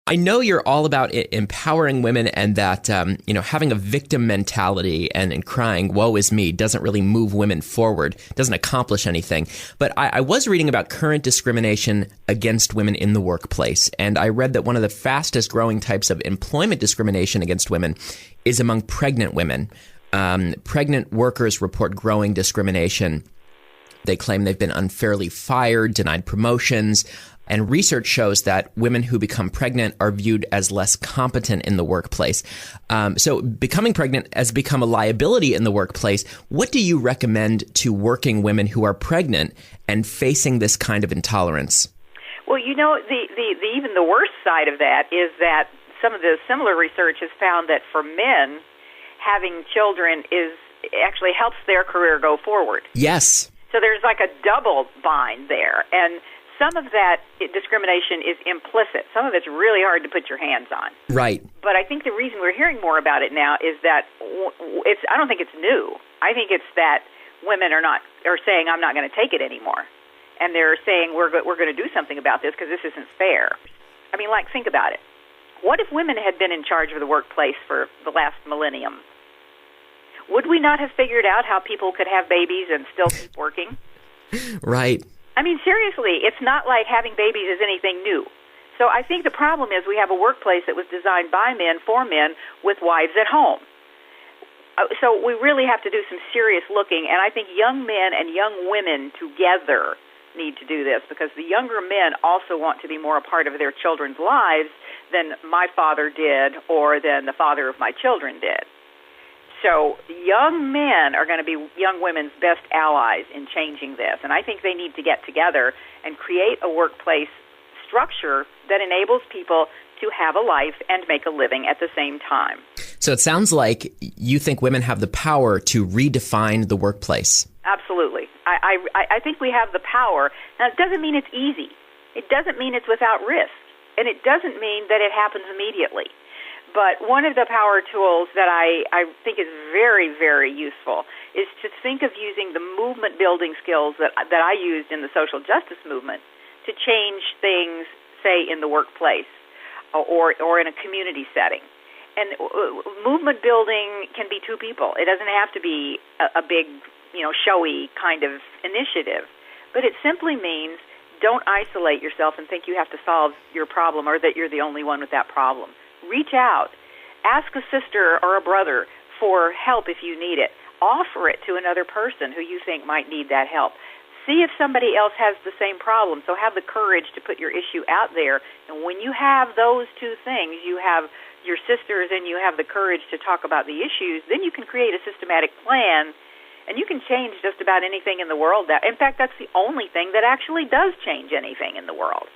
I know you're all about empowering women and that, having a victim mentality and crying, woe is me, doesn't really move women forward, doesn't accomplish anything. But I was reading about current discrimination against women in the workplace. And I read that one of the fastest growing types of employment discrimination against women is among pregnant women. Pregnant workers report growing discrimination. They claim they've been unfairly fired, denied promotions. And research shows that women who become pregnant are viewed as less competent in the workplace. So becoming pregnant has become a liability in the workplace. What do you recommend to working women who are pregnant and facing this kind of intolerance? Well, the even the worst side of that is that some of the similar research has found that for men, having children actually helps their career go forward. Yes. So there's like a double bind there. And some of that discrimination is implicit. Some of it's really hard to put your hands on. Right. But I think the reason we're hearing more about it now is that I don't think it's new. I think it's that women are saying, I'm not going to take it anymore. And they're saying, we're going to do something about this because this isn't fair. I mean, think about it. What if women had been in charge of the workplace for the last millennium? Would we not have figured out how people could have babies and still keep working? Right. I mean, seriously, it's not like having babies is anything new. So I think the problem is we have a workplace that was designed by men for men with wives at home. So we really have to do some serious looking, and I think young men and young women together need to do this because the younger men also want to be more a part of their children's lives than my father did or than the father of my children did. So young men are going to be young women's best allies in changing this. And I think they need to get together and create a workplace structure that enables people to have a life and make a living at the same time. So it sounds like you think women have the power to redefine the workplace. Absolutely. I think we have the power. Now, it doesn't mean it's easy. It doesn't mean it's without risk. And it doesn't mean that it happens immediately. But one of the power tools that I think is very, very useful is to think of using the movement-building skills that I used in the social justice movement to change things, say, in the workplace or in a community setting. And movement building can be two people. It doesn't have to be a big, showy kind of initiative. But it simply means don't isolate yourself and think you have to solve your problem or that you're the only one with that problem. Reach out. Ask a sister or a brother for help if you need it. Offer it to another person who you think might need that help. See if somebody else has the same problem. So have the courage to put your issue out there. And when you have those two things, you have your sisters and you have the courage to talk about the issues, then you can create a systematic plan and you can change just about anything in the world. In fact, that's the only thing that actually does change anything in the world.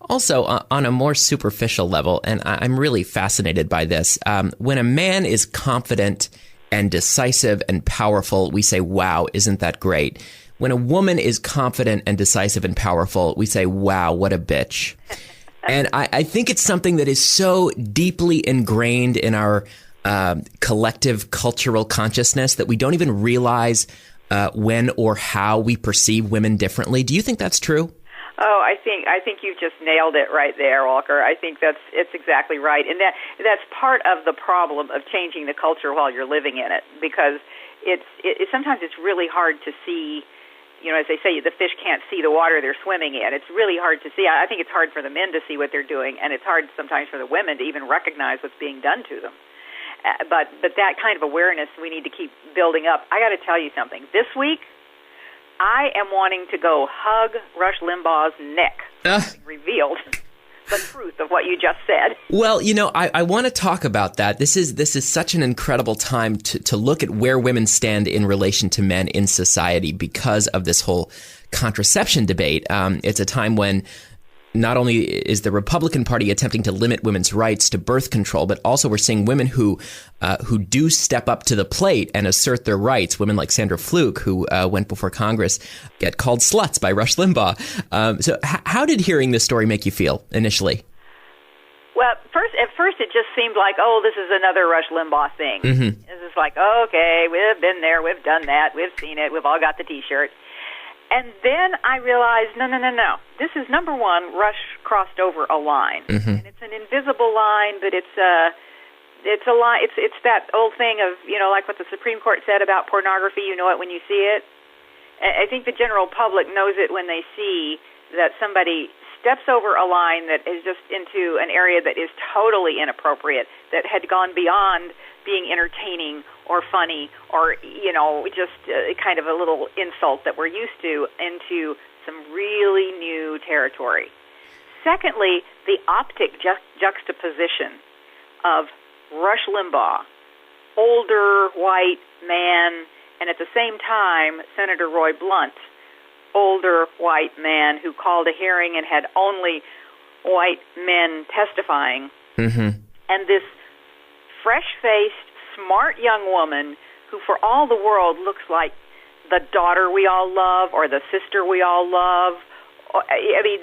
Also, on a more superficial level, and I'm really fascinated by this, when a man is confident and decisive and powerful, we say, wow, isn't that great? When a woman is confident and decisive and powerful, we say, wow, what a bitch. And I think it's something that is so deeply ingrained in our collective cultural consciousness that we don't even realize when or how we perceive women differently. Do you think that's true? Oh, I think you've just nailed it right there, Walker. I think it's exactly right, and that's part of the problem of changing the culture while you're living in it, because sometimes it's really hard to see. As they say, the fish can't see the water they're swimming in. It's really hard to see. I think it's hard for the men to see what they're doing, and it's hard sometimes for the women to even recognize what's being done to them. But that kind of awareness we need to keep building up. I got to tell you something. This week, I am wanting to go hug Rush Limbaugh's neck, revealed the truth of what you just said. Well, I want to talk about that. This is such an incredible time to look at where women stand in relation to men in society because of this whole contraception debate. It's a time when not only is the Republican Party attempting to limit women's rights to birth control, but also we're seeing women who do step up to the plate and assert their rights. Women like Sandra Fluke, who went before Congress, get called sluts by Rush Limbaugh. So how did hearing this story make you feel initially? Well, at first it just seemed like, this is another Rush Limbaugh thing. Mm-hmm. This is like, okay, we've been there, we've done that, we've seen it, we've all got the T-shirt. And then I realized, no. This is, number one, Rush crossed over a line. Mm-hmm. And it's an invisible invisible line, but it's a line. It's that old thing of, like what the Supreme Court said about pornography. You know it when you see it. I think the general public knows it when they see that somebody steps over a line that is just into an area that is totally inappropriate, that had gone beyond being entertaining or funny or, just kind of a little insult that we're used to, into some really new territory. Secondly, the optic juxtaposition of Rush Limbaugh, older white man, and at the same time, Senator Roy Blunt, older white man who called a hearing and had only white men testifying, and this fresh-faced, smart young woman who for all the world looks like the daughter we all love or the sister we all love. I mean,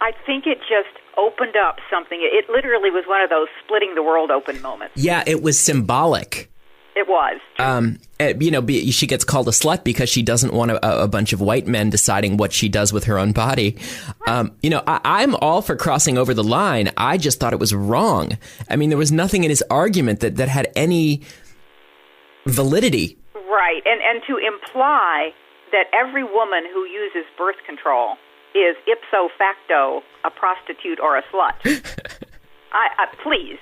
I think it just opened up something. It literally was one of those splitting the world open moments. Yeah, it was symbolic. It was. She gets called a slut because she doesn't want a bunch of white men deciding what she does with her own body. I'm all for crossing over the line. I just thought it was wrong. I mean, there was nothing in his argument that had any validity. Right, and to imply that every woman who uses birth control is ipso facto a prostitute or a slut. Please.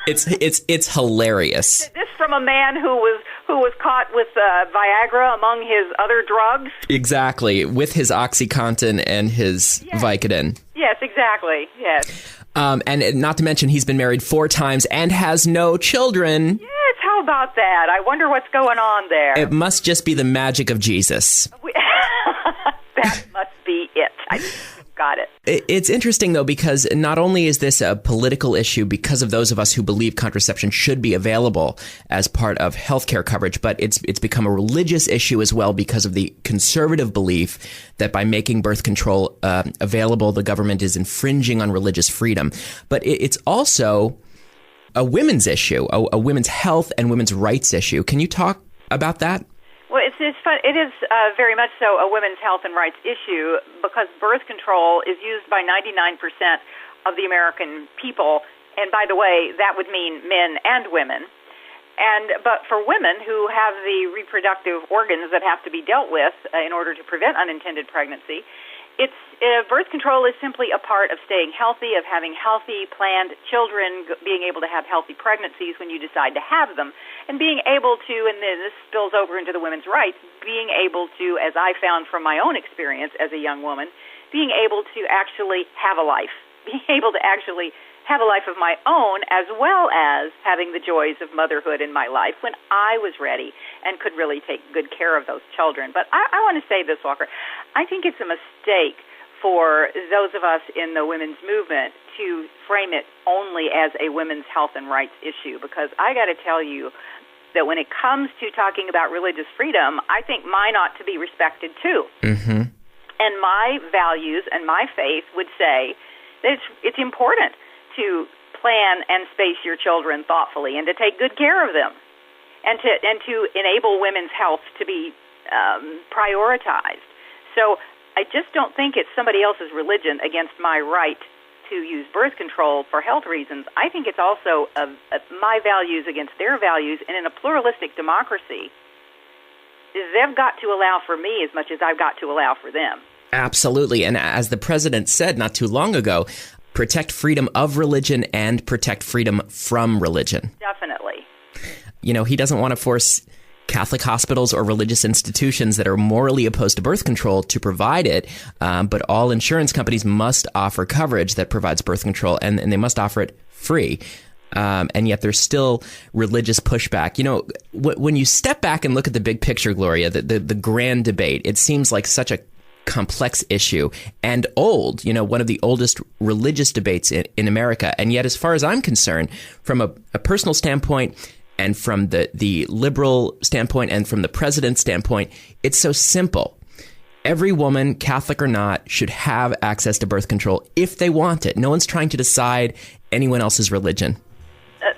It's hilarious. This from a man who was caught with Viagra among his other drugs? Exactly, with his OxyContin and his Vicodin. Yes, exactly. Yes. And not to mention he's been married 4 times and has no children. Yes, how about that? I wonder what's going on there. It must just be the magic of Jesus. That must be it. Got it. It's interesting, though, because not only is this a political issue because of those of us who believe contraception should be available as part of healthcare coverage, but it's become a religious issue as well because of the conservative belief that by making birth control available, the government is infringing on religious freedom. But it's also a women's issue, a women's health and women's rights issue. Can you talk about that? Well, it's fun. It is very much so a women's health and rights issue because birth control is used by 99% of the American people. And by the way, that would mean men and women. But for women who have the reproductive organs that have to be dealt with in order to prevent unintended pregnancy, birth control is simply a part of staying healthy, of having healthy, planned children, being able to have healthy pregnancies when you decide to have them, and being able to, and this spills over into the women's rights, being able to, as I found from my own experience as a young woman, being able to actually have a life, being able to actually have a life of my own, as well as having the joys of motherhood in my life when I was ready and could really take good care of those children. But I want to say this, Walker. I think it's a mistake for those of us in the women's movement to frame it only as a women's health and rights issue, because I got to tell you that when it comes to talking about religious freedom, I think mine ought to be respected too. Mm-hmm. And my values and my faith would say that it's important to plan and space your children thoughtfully and to take good care of them and to enable women's health to be prioritized. So I just don't think it's somebody else's religion against my right to use birth control for health reasons. I think it's also my values against their values, and in a pluralistic democracy, they've got to allow for me as much as I've got to allow for them. Absolutely. And as the president said not too long ago, protect freedom of religion and protect freedom from religion. Definitely. He doesn't want to force Catholic hospitals or religious institutions that are morally opposed to birth control to provide it, but all insurance companies must offer coverage that provides birth control, and they must offer it free. And yet there's still religious pushback. When you step back and look at the big picture, Gloria, the grand debate, it seems like such a complex issue and old, one of the oldest religious debates in America. And yet, as far as I'm concerned, from a personal standpoint and from the liberal standpoint and from the president's standpoint, it's so simple. Every woman, Catholic or not, should have access to birth control if they want it. No one's trying to decide anyone else's religion.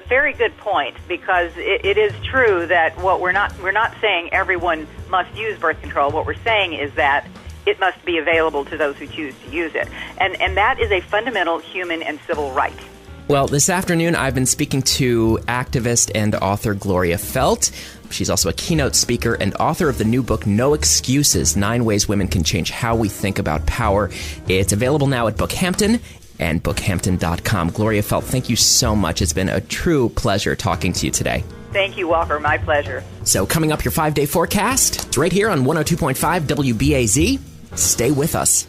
Very good point, because it is true that we're not saying everyone must use birth control. What we're saying is that it must be available to those who choose to use it. And that is a fundamental human and civil right. Well, this afternoon I've been speaking to activist and author Gloria Feldt. She's also a keynote speaker and author of the new book, No Excuses, 9 Ways Women Can Change How We Think About Power. It's available now at Bookhampton and bookhampton.com. Gloria Feldt, thank you so much. It's been a true pleasure talking to you today. Thank you, Walker. My pleasure. So coming up, your 5-day forecast. It's right here on 102.5 WBAZ. Stay with us.